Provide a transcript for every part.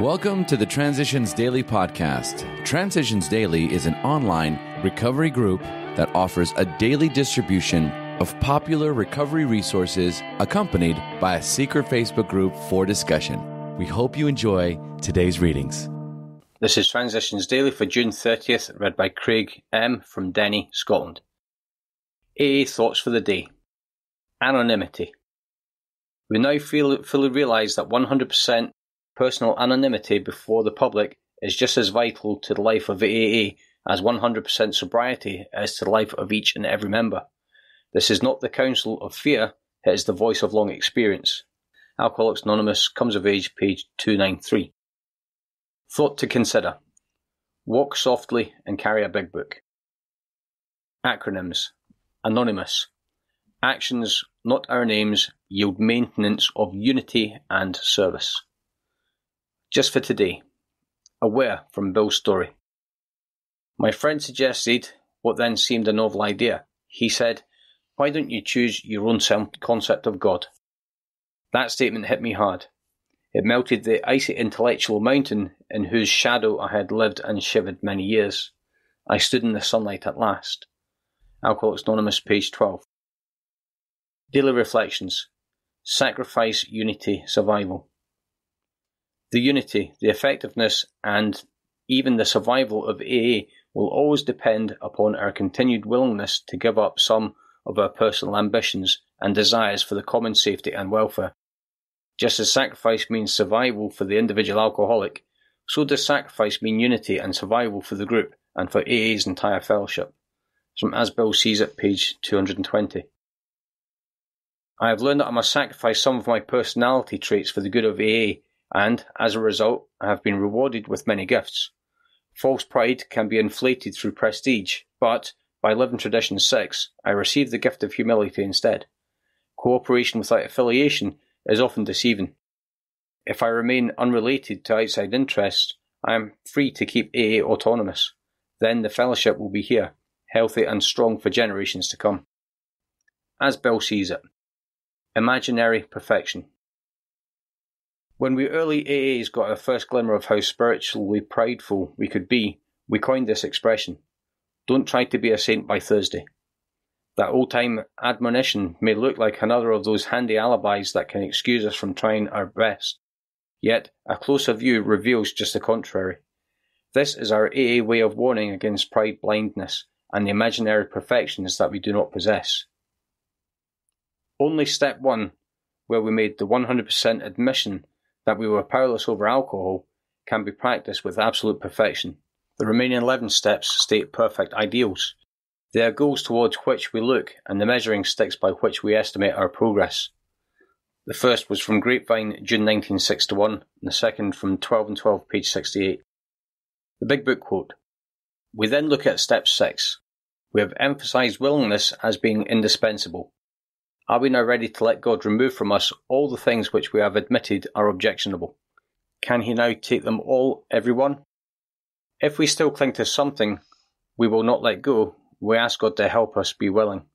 Welcome to the Transitions Daily podcast. Transitions Daily is an online recovery group that offers a daily distribution of popular recovery resources accompanied by a secret Facebook group for discussion. We hope you enjoy today's readings. This is Transitions Daily for June 30th, read by Craig M. from Denny, Scotland. AA Thoughts for the Day. Anonymity. We now fully realise that 100% personal anonymity before the public is just as vital to the life of AA as 100% sobriety is to the life of each and every member. This is not the counsel of fear, it is the voice of long experience. Alcoholics Anonymous, Comes of Age, page 293. Thought to consider. Walk softly and carry a big book. Acronyms. Anonymous. Actions, not our names, yield maintenance of unity and service. Just for today. Aware from Bill's story. My friend suggested what then seemed a novel idea. He said, "Why don't you choose your own concept of God?" That statement hit me hard. It melted the icy intellectual mountain in whose shadow I had lived and shivered many years. I stood in the sunlight at last. Alcoholics Anonymous, page 12. Daily Reflections. Sacrifice, Unity, Survival. The unity, the effectiveness, and even the survival of AA will always depend upon our continued willingness to give up some of our personal ambitions and desires for the common safety and welfare. Just as sacrifice means survival for the individual alcoholic, so does sacrifice mean unity and survival for the group and for AA's entire fellowship. From As Bill Sees It, page 220. I have learned that I must sacrifice some of my personality traits for the good of AA, and, as a result, I have been rewarded with many gifts. False pride can be inflated through prestige, but, by living tradition 6, I receive the gift of humility instead. Cooperation without affiliation is often deceiving. If I remain unrelated to outside interests, I am free to keep AA autonomous. Then the fellowship will be here, healthy and strong for generations to come. As Bill Sees It. Imaginary perfection. When we early AAs got our first glimmer of how spiritually prideful we could be, we coined this expression: don't try to be a saint by Thursday. That old-time admonition may look like another of those handy alibis that can excuse us from trying our best. Yet, a closer view reveals just the contrary. This is our AA way of warning against pride blindness and the imaginary perfections that we do not possess. Only step 1, where we made the 100% admission that we were powerless over alcohol, can be practiced with absolute perfection. The remaining 11 steps state perfect ideals. They are goals towards which we look and the measuring sticks by which we estimate our progress. The first was from Grapevine, June 1961, and the second from 12 and 12, page 68. The Big Book quote. We then look at step 6. We have emphasized willingness as being indispensable. Are we now ready to let God remove from us all the things which we have admitted are objectionable? Can He now take them all, every one? If we still cling to something we will not let go, we ask God to help us be willing.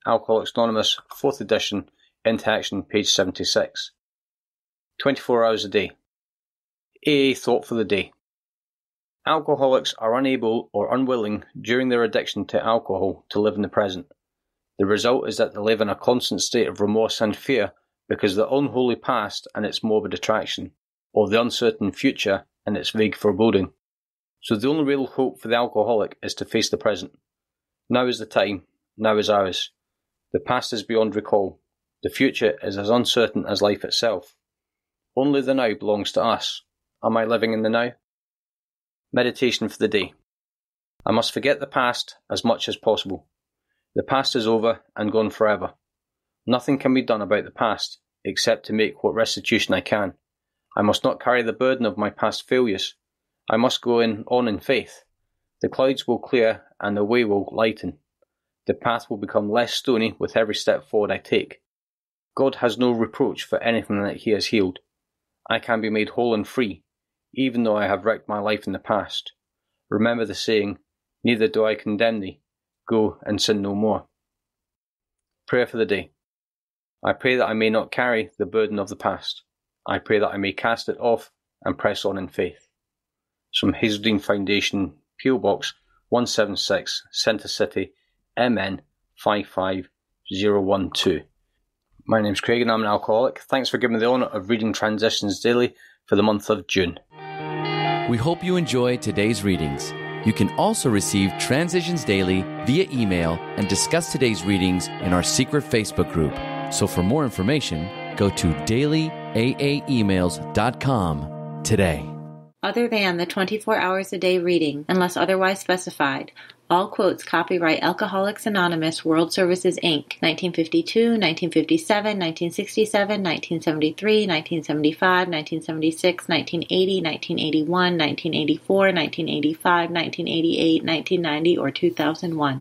Alcoholics Anonymous, 4th edition, Into Action, page 76. 24 hours a day. AA Thought for the Day. Alcoholics are unable or unwilling during their addiction to alcohol to live in the present. The result is that they live in a constant state of remorse and fear because the unholy past and its morbid attraction, or the uncertain future and its vague foreboding. So the only real hope for the alcoholic is to face the present. Now is the time, now is ours. The past is beyond recall. The future is as uncertain as life itself. Only the now belongs to us. Am I living in the now? Meditation for the day. I must forget the past as much as possible. The past is over and gone forever. Nothing can be done about the past, except to make what restitution I can. I must not carry the burden of my past failures. I must go on in faith. The clouds will clear and the way will lighten. The path will become less stony with every step forward I take. God has no reproach for anything that He has healed. I can be made whole and free, even though I have wrecked my life in the past. Remember the saying, neither do I condemn thee. Go and sin no more. Prayer for the day. I pray that I may not carry the burden of the past. I pray that I may cast it off and press on in faith. From Hazeldean Foundation, PO Box 176, Centre City, MN 55012. My name's Craig and I'm an alcoholic. Thanks for giving me the honour of reading Transitions Daily for the month of June. We hope you enjoyed today's readings. You can also receive Transitions Daily via email and discuss today's readings in our secret Facebook group. So for more information, go to dailyaaemails.com today. Other than the 24 hours a day reading, unless otherwise specified, all quotes copyright Alcoholics Anonymous World Services, Inc., 1952, 1957, 1967, 1973, 1975, 1976, 1980, 1981, 1984, 1985, 1988, 1990, or 2001.